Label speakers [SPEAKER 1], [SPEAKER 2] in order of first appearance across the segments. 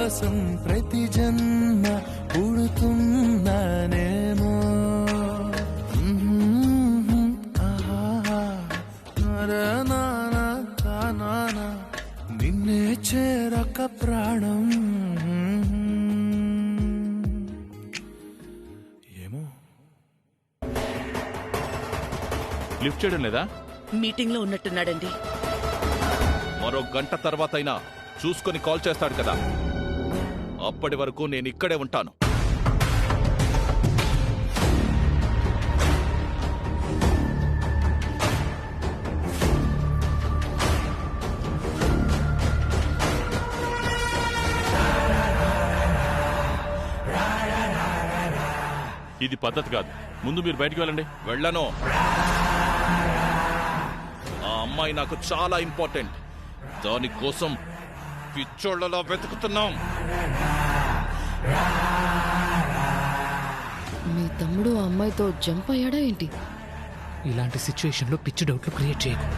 [SPEAKER 1] కోసం ప్రతి జన్మ పుడుతున్నానేమో. నిన్నే చేరక ప్రాణం ఏమో.
[SPEAKER 2] లిఫ్ట్ చేయడం లేదా?
[SPEAKER 3] మీటింగ్ లో ఉన్నట్టున్నాడండి.
[SPEAKER 2] మరో గంట తర్వాత అయినా చూసుకొని కాల్ చేస్తాడు కదా, అప్పటి వరకు నేను ఇక్కడే ఉంటాను. ఇది పద్ధతి కాదు. ముందు మీరు బయటికి వెళ్ళండి. వెళ్ళను. ఆ అమ్మాయి నాకు చాలా ఇంపార్టెంట్. దానికోసం పిచ్చోళ్లలో వెతుకుతున్నాం.
[SPEAKER 4] మీ తమ్ముడు ఆ అమ్మాయితో జంప్ అయ్యాడా ఏంటి?
[SPEAKER 5] ఇలాంటి సిచ్యువేషన్లో పిచ్చి డౌట్లు క్రియేట్ చేయకు.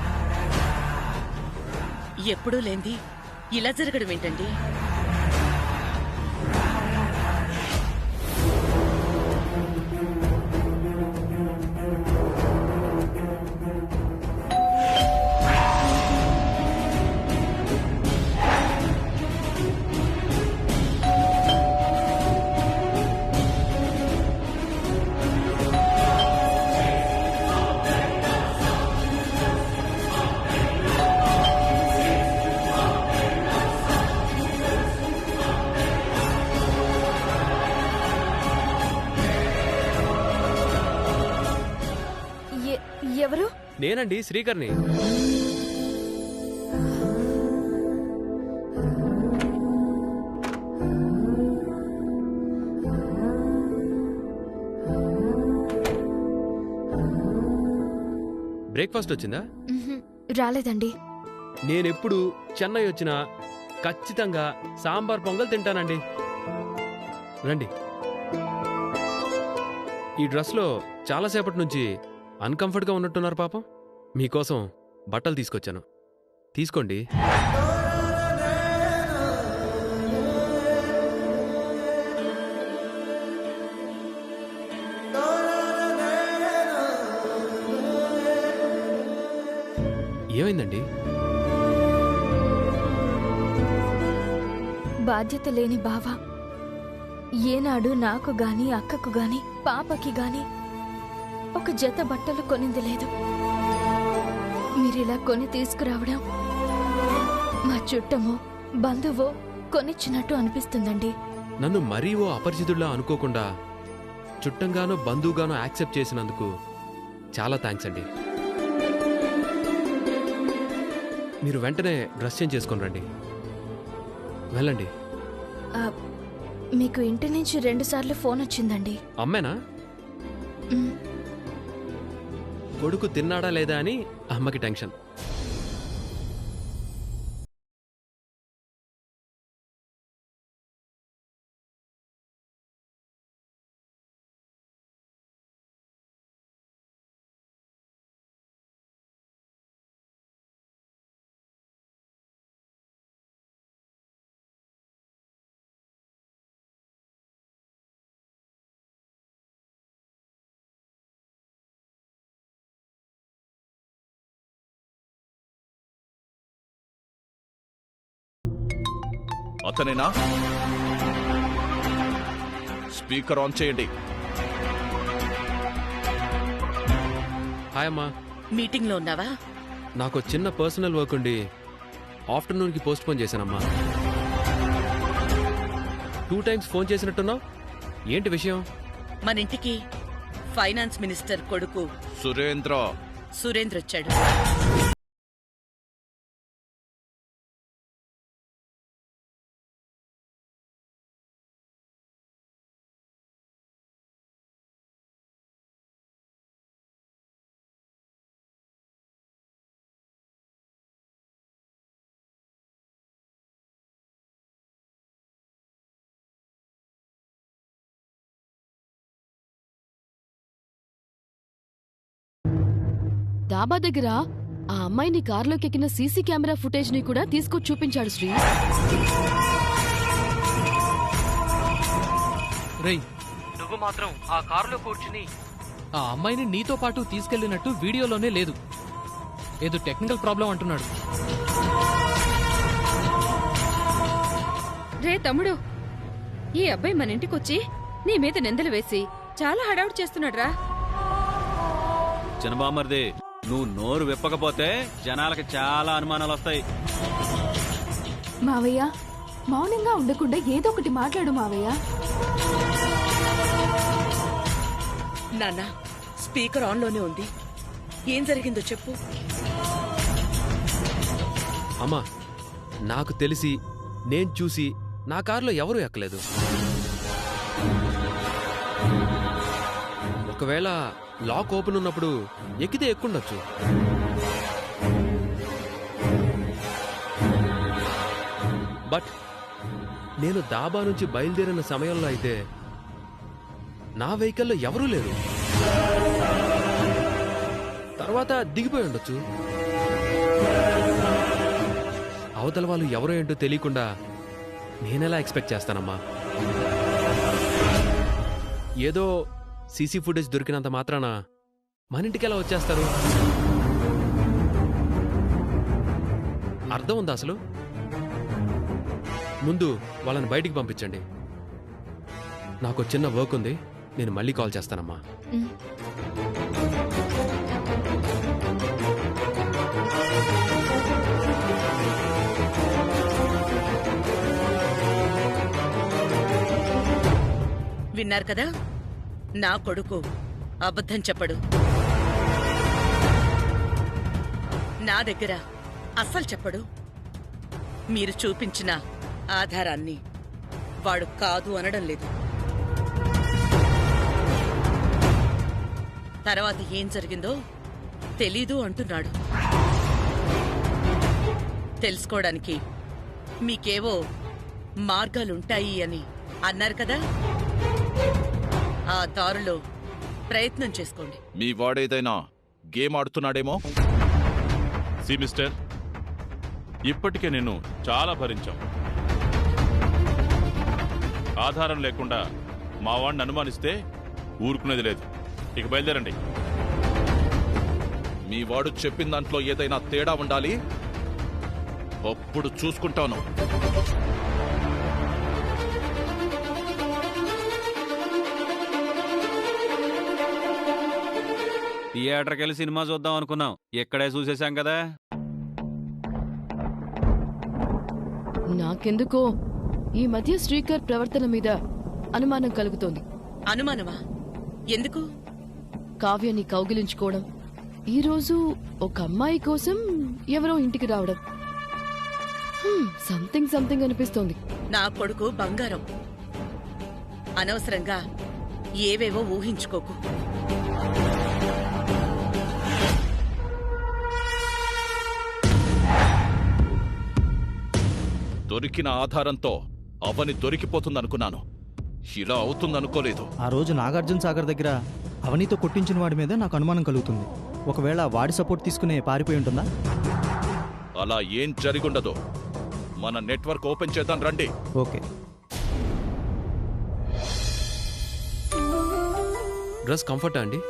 [SPEAKER 3] ఎప్పుడూ లేంది ఇలా జరగడం ఏంటండి?
[SPEAKER 6] ఎవరు?
[SPEAKER 5] నేనండి, శ్రీకర్ని. బ్రేక్ఫాస్ట్ వచ్చిందా?
[SPEAKER 6] రాలేదండి.
[SPEAKER 5] నేనెప్పుడు చెన్నై వచ్చినా ఖచ్చితంగా సాంబార్ పొంగల్ తింటానండి. రండి. ఈ డ్రెస్లో చాలాసేపటి నుంచి అన్కంఫర్ట్గా ఉన్నట్టున్నారు పాపం. మీకోసం బట్టలు తీసుకొచ్చాను, తీసుకోండి. ఏమైందండి?
[SPEAKER 6] బాధ్యత లేని బావ ఏనాడు నాకు గాని అక్కకు గాని పాపకి గాని ఒక జత బట్టలు కొనింది లేదు. మీరిలా కొని తీసుకురావడం మా చుట్టమో బంధువో కొనిచ్చినట్టు అనిపిస్తుందండి.
[SPEAKER 5] నన్ను మరీ ఓ అపరిచితుల్లా అనుకోకుండా చుట్టంగానో బంధువుగానో యాక్సెప్ట్ చేసినందుకు చాలా థ్యాంక్స్ అండి. మీరు వెంటనే డ్రెస్ చేంజ్ చేసుకొని రండి. వెళ్ళండి.
[SPEAKER 6] మీకు ఇంటి నుంచి 2 సార్లు ఫోన్ వచ్చిందండి.
[SPEAKER 5] అమ్మేనా? కొడుకు తిన్నాడా లేదా అని అమ్మకి టెన్షన్.
[SPEAKER 2] అతనేనా? స్పీకర్ ఆన్ చేయండి.
[SPEAKER 5] హాయ్ అమ్మా.
[SPEAKER 3] మీటింగ్ లో ఉన్నావా?
[SPEAKER 5] నాకు చిన్న పర్సనల్ వర్క్ ఉండి ఆఫ్టర్నూన్కి పోస్ట్ పోన్ చేశానమ్మా. 2 టైమ్స్ ఫోన్ చేసినట్టున్నావు, ఏంటి విషయం?
[SPEAKER 3] మన ఇంటికి ఫైనాన్స్ మినిస్టర్ కొడుకు
[SPEAKER 2] సురేంద్ర
[SPEAKER 3] వచ్చాడు.
[SPEAKER 4] డాబా దగ్గర ఆ అమ్మాయిని కారులోకి ఎక్కిన సీసీ కెమెరా ఫుటేజ్ ని కూడా తీసుకొచ్చి చూపించాడు శ్రీ.
[SPEAKER 7] రేయ్, నువ్వు మాత్రం ఆ కారులో కూర్చుని ఆ అమ్మాయిని నీతో పాటు తీసుకెళ్లినట్టు వీడియోలోనే లేదు. ఏదో టెక్నికల్ ప్రాబ్లం అంటున్నాడు.
[SPEAKER 8] రే తమ్ముడు, ఈ అబ్బాయి మన ఇంటికొచ్చి నీ మీద నిందలు వేసి చాలా హడావుడి చేస్తున్నాడ్రా.
[SPEAKER 9] చిన్నబామర్ది, నువ్వు నోరు విప్పకపోతే జనాలకి చాలా అనుమానాలు వస్తాయి.
[SPEAKER 6] మావయ్య, మౌనంగా ఉండకుండా ఏదో ఒకటి మాట్లాడు మావయ్య.
[SPEAKER 3] నాన్న, స్పీకర్ ఆన్లోనే ఉంది. ఏం జరిగిందో చెప్పు.
[SPEAKER 5] అమ్మా, నాకు తెలిసి నేను చూసి నా కారులో ఎవరూ ఎక్కలేదు. ఒకవేళ లాక్ ఓపెన్ ఉన్నప్పుడు ఎక్కితే ఎక్కుండొచ్చు. బట్ నేను దాబా నుంచి బయలుదేరిన సమయంలో అయితే నా వెహికల్లో ఎవరూ లేరు. తర్వాత దిగిపోయి ఉండొచ్చు. అవతల వాళ్ళు ఎవరో ఏంటో తెలియకుండా నేనెలా ఎక్స్పెక్ట్ చేస్తానమ్మా? ఏదో సీసీ ఫుటేజ్ దొరికినంత మాత్రాన మన ఇంటికి ఎలా వచ్చేస్తారు? అర్థం ఉందా అసలు? ముందు వాళ్ళని బయటికి పంపించండి. నాకు చిన్న వర్క్ ఉంది, నేను మళ్ళీ కాల్ చేస్తానమ్మా.
[SPEAKER 3] విన్నారు కదా, నా కొడుకు అబద్ధం చెప్పడు. నా దగ్గర అస్సలు చెప్పడు. మీరు చూపించిన ఆధారాన్ని వాడు కాదు అనడం లేదు. తర్వాత ఏం జరిగిందో తెలీదు అంటున్నాడు. తెలుసుకోవడానికి మీకేవో మార్గాలుంటాయి అని అన్నారు కదా, ఆ దారిలో ప్రయత్నం చేసుకోండి.
[SPEAKER 2] మీ వాడేదైనా గేమ్ ఆడుతున్నాడేమో.
[SPEAKER 10] సి మిస్టర్, ఇప్పటికే నేను చాలా భరించాం. ఆధారం లేకుండా మా వాడిని అనుమానిస్తే ఊరుకునేది లేదు. ఇక బయలుదేరండి.
[SPEAKER 2] మీ వాడు చెప్పిన దాంట్లో ఏదైనా తేడా ఉండాలి. అప్పుడు చూసుకుంటాను.
[SPEAKER 9] థియేటర్కి వెళ్ళి సినిమా చూద్దాం అనుకున్నాం, ఇక్కడే చూసేశాం కదా.
[SPEAKER 4] నాకెందుకో ఈ మధ్య శ్రీకర్ ప్రవర్తన మీద అనుమానం కలుగుతోంది.
[SPEAKER 3] అనుమానమా? ఎందుకు?
[SPEAKER 4] కావ్యాన్ని కౌగిలించుకోవడం, ఈరోజు ఒక అమ్మాయి కోసం ఎవరో ఇంటికి రావడం, సంథింగ్ అనిపిస్తోంది.
[SPEAKER 3] నా కొడుకు బంగారం. అనవసరంగా ఏవేవో ఊహించుకోకు.
[SPEAKER 2] దొరికిన ఆధారంతో అవని దొరికిపోతుందనుకున్నాను. ఇలా అవుతుందనుకోలేదు.
[SPEAKER 11] ఆ రోజు నాగార్జున సాగర్ దగ్గర అవనితో కొట్టించిన వాడి మీద నాకు అనుమానం కలుగుతుంది. ఒకవేళ వాడి సపోర్ట్ తీసుకునే పారిపోయి ఉంటుందా?
[SPEAKER 2] అలా ఏం జరిగుండదు. మన నెట్వర్క్ ఓపెన్ చేద్దాం రండి.
[SPEAKER 11] ఓకే.
[SPEAKER 5] డ్రెస్ కంఫర్టా అండి?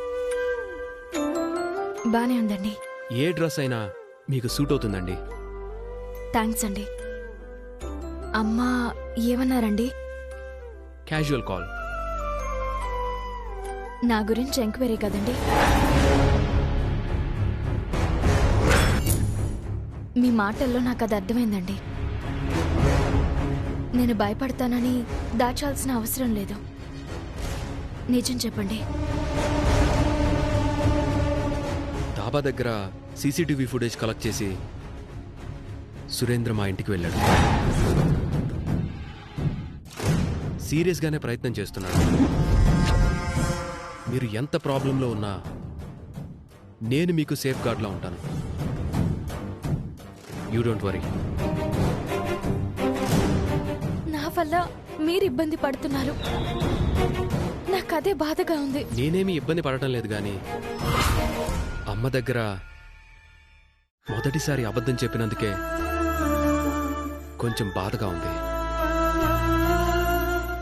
[SPEAKER 6] బానే ఉందండి.
[SPEAKER 5] ఏ డ్రెస్ అయినా మీకు సూట్ అవుతుందండి.
[SPEAKER 6] థ్యాంక్స్ అండి. అమ్మా ఏమన్నారండి?
[SPEAKER 5] Casual call.
[SPEAKER 6] నా గురించి ఎంక్వైరీ కదండి. మీ మాటల్లో నాకు అది అర్థమైందండి. నేను భయపడతానని దాచాల్సిన అవసరం లేదు. నిజం చెప్పండి.
[SPEAKER 5] డాబా దగ్గర సీసీటీవీ ఫుటేజ్ కలెక్ట్ చేసి సురేంద్ర మా ఇంటికి వెళ్ళాడు. సీరియస్గానే ప్రయత్నం చేస్తున్నాడు. మీరు ఎంత ప్రాబ్లంలో ఉన్నా నేను మీకు సేఫ్ గార్డ్లా ఉంటాను. You don't worry.
[SPEAKER 6] నా వల్ల మీరు ఇబ్బంది పడుతున్నారు. నాకు అదే బాధగా ఉంది.
[SPEAKER 5] నేనేమి ఇబ్బంది పడటం లేదు, కానీ అమ్మ దగ్గర మొదటిసారి అబద్ధం చెప్పినందుకే కొంచెం బాధగా ఉంది.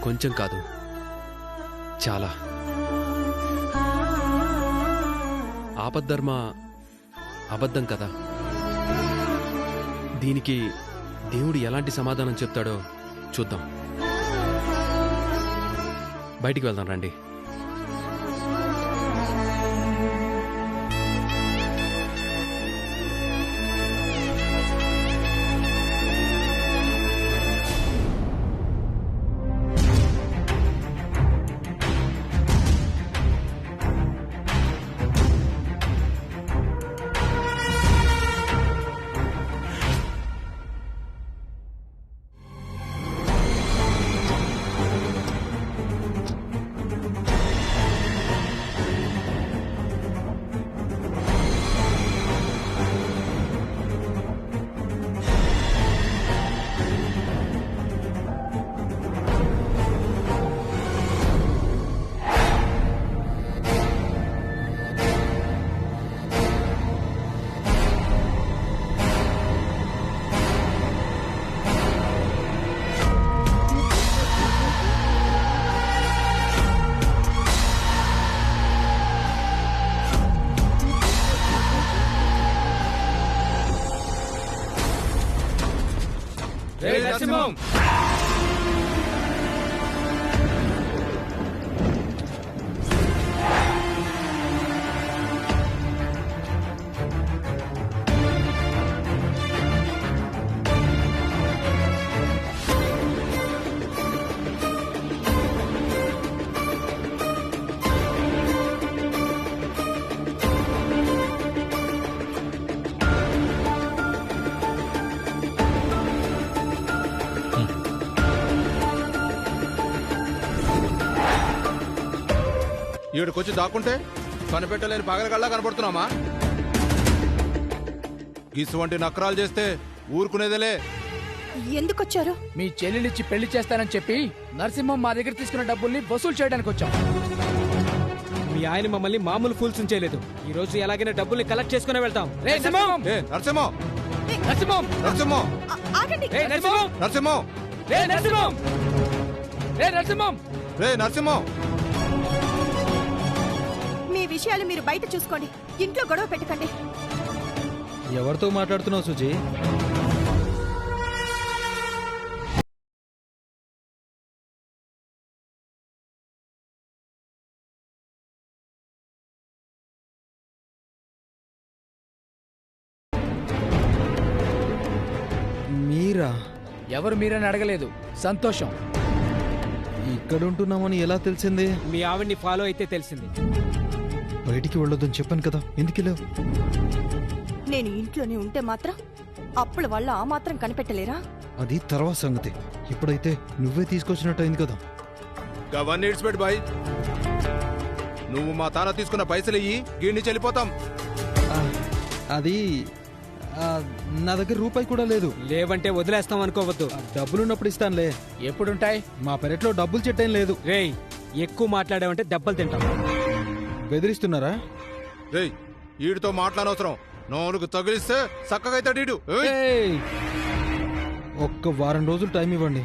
[SPEAKER 5] కొంచెం కాదు, చాలా. ఆపద్ధర్మ అబద్ధం కదా. దీనికి దేవుడు ఎలాంటి సమాధానం చెప్తాడో చూద్దాం. బయటికి వెళ్దాం రండి.
[SPEAKER 1] ఈవిడకొచ్చి దాక్కుంటే కనిపెట్టలేని పగలగల్లా కనపడుతున్నామా? ఇటువంటి నకరాలు చేస్తే ఊరుకునేదేలే.
[SPEAKER 6] ఎందుకొచ్చారు?
[SPEAKER 7] మీ చెల్లెలిచ్చి పెళ్లి చేస్తానని చెప్పి నరసింహం మా దగ్గర తీసుకున్న డబ్బుల్ని వసూలు చేయడానికి వచ్చాం.
[SPEAKER 11] మీ ఆయన మమ్మల్ని మామూలు ఫూల్స్ చేయలేదు. ఈ రోజు ఎలాగైనా డబ్బుల్ని కలెక్ట్ చేసుకునే వెళ్తాం.
[SPEAKER 1] ఏ నరసింహం!
[SPEAKER 7] నరసింహం!
[SPEAKER 1] నరసింహం!
[SPEAKER 6] ఆగండి.
[SPEAKER 7] నరసింహం!
[SPEAKER 1] నరసింహం!
[SPEAKER 7] నరసింహం! నరసింహం!
[SPEAKER 1] నరసింహం!
[SPEAKER 6] మీ విషయాలు మీరు బయట చూసుకోండి, ఇంట్లో గొడవ పెట్టకండి.
[SPEAKER 11] ఎవరితో మాట్లాడుతున్నావు సుజీ? మీరా?
[SPEAKER 7] ఎవరు మీరని అడగలేదు. సంతోషం.
[SPEAKER 11] ఇక్కడ ఉంటున్నామని ఎలా తెలిసింది?
[SPEAKER 12] మీ ఆవిడ్ని ఫాలో అయితే తెలిసింది.
[SPEAKER 11] బయటికి వెళ్ళొద్దని చెప్పాను కదా, ఎందుకు వెళ్ళావు?
[SPEAKER 6] నేను ఇంట్లోనే ఉంటే మాత్రం అప్పుల వల్ల ఆ మాత్రం కనిపెట్టలేరా?
[SPEAKER 11] అది తర్వాత సంగతి. ఇప్పుడైతే నువ్వే తీసుకొచ్చినట్టు అయింది కదా.
[SPEAKER 1] గవన్నీ ఇడ్చిపెట్టు బాయ్. నువ్వు మా తాన తీసుకున్న పైసలు ఇయ్యి, గీడిని చెల్లిపోతాం.
[SPEAKER 11] అది నా దగ్గర రూపాయి కూడా లేదు.
[SPEAKER 12] లేవంటే వదిలేస్తాం అనుకోవద్దు.
[SPEAKER 11] డబ్బులున్నప్పుడు ఇస్తానులే.
[SPEAKER 7] ఎప్పుడుంటాయి?
[SPEAKER 11] మా పెరట్లో డబ్బులు చెట్టేం లేదు.
[SPEAKER 12] రేయ్, ఎక్కువ మాట్లాడావంటే దెబ్బలు తింటాం.
[SPEAKER 11] బెదిరిస్తున్నారా?
[SPEAKER 1] రేయ్, ఈడితో మాట్లాడనవసరం. నోరుకు తగిలిస్తే చక్కగైతాడు ఈడు.
[SPEAKER 11] ఒక్క వారం రోజులు టైం ఇవ్వండి.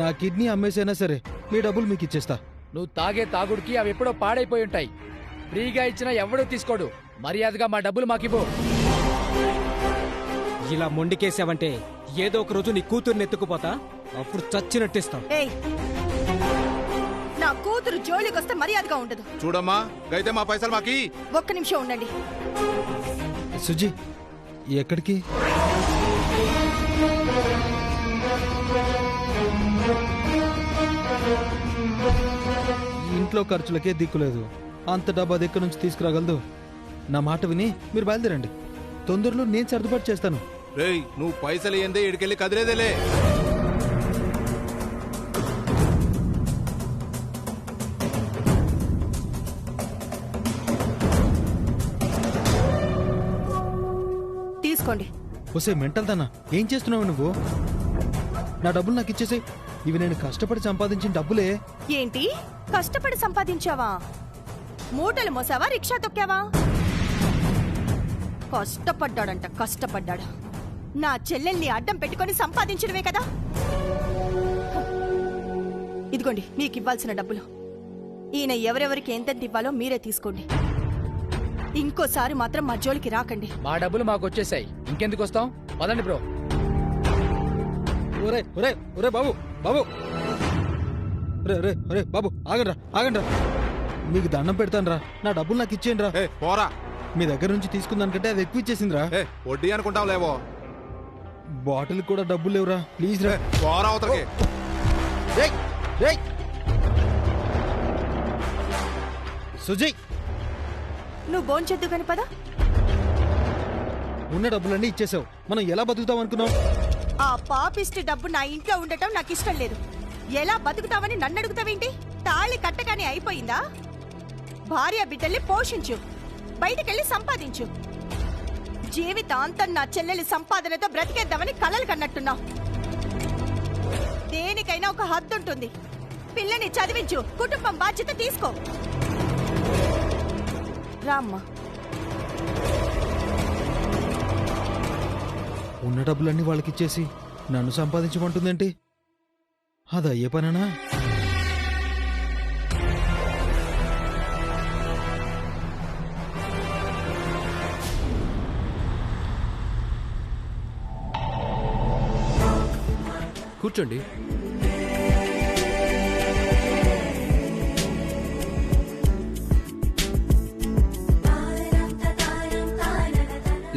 [SPEAKER 11] నా కిడ్నీ అమ్మేసైనా సరే మీ డబ్బులు మీకు ఇచ్చేస్తా.
[SPEAKER 7] నువ్వు తాగే తాగుడికి అవి ఎప్పుడో పాడైపోయి ఉంటాయి. ఫ్రీగా ఇచ్చినా ఎవడూ తీసుకోడు. మర్యాదగా మా డబ్బులు మాకివ్వు.
[SPEAKER 12] ఇలా మొండికేసావంటే ఏదో ఒక రోజు నీ కూతుర్ని ఎత్తుకుపోతా, అప్పుడు చచ్చినట్టిస్తాం.
[SPEAKER 6] నా కూతురు జోలికొస్తే మర్యాదగా ఉండదు.
[SPEAKER 1] చూడమ్మా, గైతే మా పైసలు మాకి.
[SPEAKER 6] ఒక్క నిమిషం ఉండండి.
[SPEAKER 11] సుజీ, ఎక్కడికి? ఇంట్లో ఖర్చులకే దిక్కులేదు. అంత డబ్బు అది ఎక్కడి నుంచి తీసుకురాగలదు? నా మాట విని మీరు బయలుదేరండి. తొందరలో నేను సర్దుబాటు చేస్తాను.
[SPEAKER 1] రేయ్, నువ్వు పైసలు ఏందే ఇడికెళ్ళి కదిలేదేలే.
[SPEAKER 6] తీసుకోండి.
[SPEAKER 11] ఒసే మెంటల్ దానా, ఏం చేస్తున్నావు నువ్వు? నా డబ్బులు నాకు ఇచ్చేసాయి. ఇవి నేను కష్టపడి సంపాదించిన డబ్బులే.
[SPEAKER 6] ఏంటి కష్టపడి సంపాదించావా? మూటలు మోసావా, రిక్షా తొక్కావా? కష్టపడ్డాడంట, కష్టపడ్డాడు. నా చెల్లెల్ని అడ్డం పెట్టుకొని సంపాదించడమే కదా. ఇదిగోండి మీకు ఇవ్వాల్సిన డబ్బులు.
[SPEAKER 13] ఈయన ఎవరెవరికి ఎంతెంత ఇవ్వాలో మీరే తీసుకోండి. ఇంకోసారి మాత్రం మా జోలికి రాకండి.
[SPEAKER 12] మా డబ్బులు మాకు వచ్చేసాయి, ఇంకెందుకు వస్తాం? పదండి బ్రో. ఒరే ఒరే ఒరే బాబు బాబు,
[SPEAKER 11] రే రే రే బాబు, ఆగండ్రా ఆగండ్రా, మీకు దండం పెడతానురా, నా డబ్బులు నాకు ఇచ్చేయండి రా.
[SPEAKER 1] పోరా,
[SPEAKER 11] మీ దగ్గర నుంచి తీసుకుందానికంటే అది ఎక్కువ ఇచ్చేసిందిరా.
[SPEAKER 1] వడ్డీ అనుకుంటాం లేవో,
[SPEAKER 11] బాటిల్ కూడా డబ్బులు లేవురా, ప్లీజ్ రా.
[SPEAKER 1] పోరా అవతలకి.
[SPEAKER 11] సుజయ్,
[SPEAKER 13] నువ్వు భోంచెద్దు కాని పద.
[SPEAKER 11] ఉన్న డబ్బులన్నీ ఇచ్చేసావు, మనం ఎలా బతుకుతాం అనుకున్నావు?
[SPEAKER 13] ఆ పాపిస్ట్ డబ్బు నా ఇంట్లో ఉండటం నాకు ఇష్టం లేదు. ఎలా బతుకుతావని నన్ను అడుగుతావేంటి? తాళి కట్టగానే అయిపోయిందా? భార్య బిడ్డల్ని పోషించు, బయటకెళ్ళి సంపాదించు. జీవితాంతం నా చెల్లెలి సంపాదనతో బ్రతికేద్దామని కలలు కన్నట్టున్నావు. దేనికైనా ఒక హద్దు ఉంటుంది. పిల్లని చదివించు, కుటుంబం బాధ్యత తీసుకో. రామ్మా.
[SPEAKER 11] ఉన్న డబ్బులన్నీ వాళ్ళకి ఇచ్చేసి నన్ను సంపాదించమంటుందేంటి? అది అయ్యే పనేనా?
[SPEAKER 5] కూర్చోండి.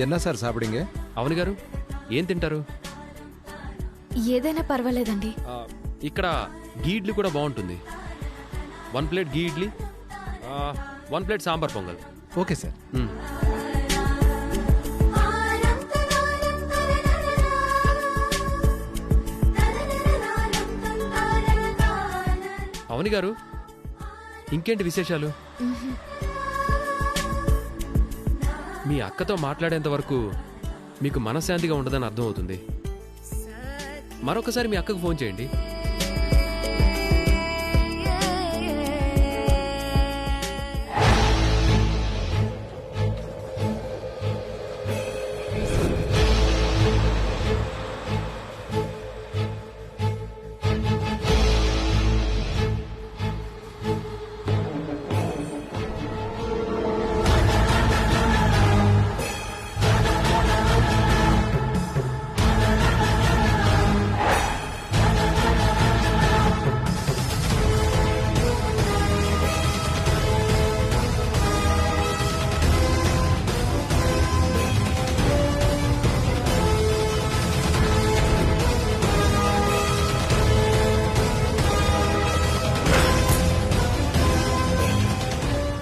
[SPEAKER 1] ఎన్నా సార్ సాపిడింగే?
[SPEAKER 5] అవును గారు, ఏం తింటారు?
[SPEAKER 6] ఏదైనా పర్వాలేదండి.
[SPEAKER 5] ఇక్కడ గీ ఇడ్లీ కూడా బాగుంటుంది. 1 plate ghee idli, 1 plate sambar pongal.
[SPEAKER 1] Okay sir.
[SPEAKER 5] Avani garu, ఇంకేంటి విశేషాలు? మీ అక్కతో మాట్లాడేంత వరకు మీకు మనశ్శాంతిగా ఉండదని అర్థమవుతుంది. మరొకసారి మీ అక్కకు ఫోన్ చేయండి.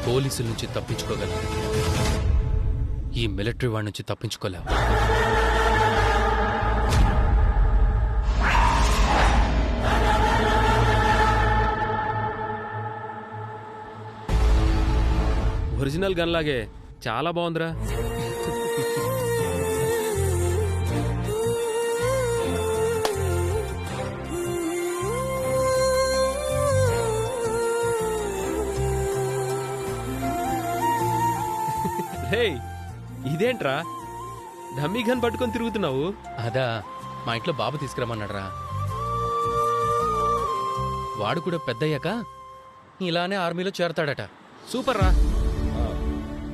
[SPEAKER 7] పోలీసుల నుంచి తప్పించుకోగలవు, ఈ మిలిటరీ వాడి నుంచి తప్పించుకోలేవు.
[SPEAKER 5] ఒరిజినల్ గన్ లాగే చాలా బాగుందిరా. హే, ఇదేంట్రా డమ్మీ గన్ పట్టుకొని తిరుగుతున్నావు?
[SPEAKER 7] అదా, మా ఇంట్లో బాబు తీసుకురమ్మన్నాడ్రా. వాడు కూడా పెద్దయ్యాక ఇలానే ఆర్మీలో చేరతాడట.
[SPEAKER 5] సూపర్ రా.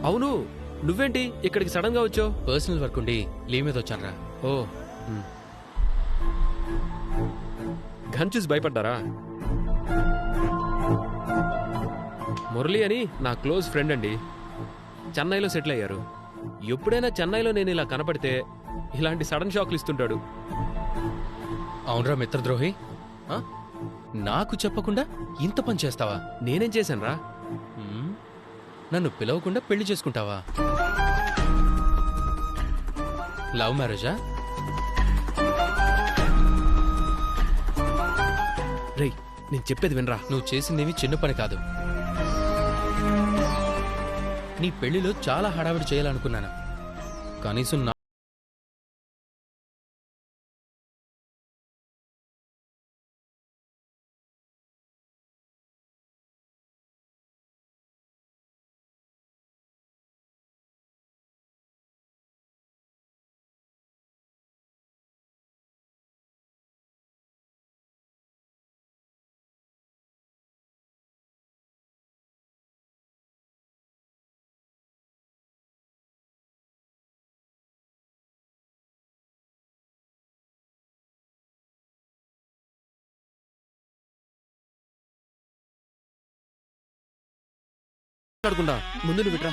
[SPEAKER 5] అవును, నువ్వేంటి ఇక్కడికి సడన్ గా వచ్చావు?
[SPEAKER 7] పర్సనల్ వర్క్ ఉండి లీవ్ మీద వచ్చానరా.
[SPEAKER 5] ఓ, గన్ చూసి భయపడ్డారా? మురళి అని నా క్లోజ్ ఫ్రెండ్ అండి, చెన్నైలో సెటిల్ అయ్యారు. ఎప్పుడైనా చెన్నైలో నేను ఇలా కనపడితే ఇలాంటి సడన్ షాక్లు ఇస్తుంటాడు.
[SPEAKER 7] అవునరా మిత్రద్రోహి, నాకు చెప్పకుండా ఇంత పని చేస్తావా?
[SPEAKER 5] నేనేం చేశాను రా?
[SPEAKER 7] నన్ను పిలవకుండా పెళ్లి చేసుకుంటావా? లవ్ మ్యారేజా?
[SPEAKER 5] రేయ్, నేను చెప్పేది వినరా.
[SPEAKER 7] నువ్వు చేసిందేమి చిన్న పని కాదు. నీ పెళ్లిలో చాలా హడావిడి చేయాలనుకున్నాను. కనీసం
[SPEAKER 5] మాట్లాడకుండా ముందు నువ్వు విట్రా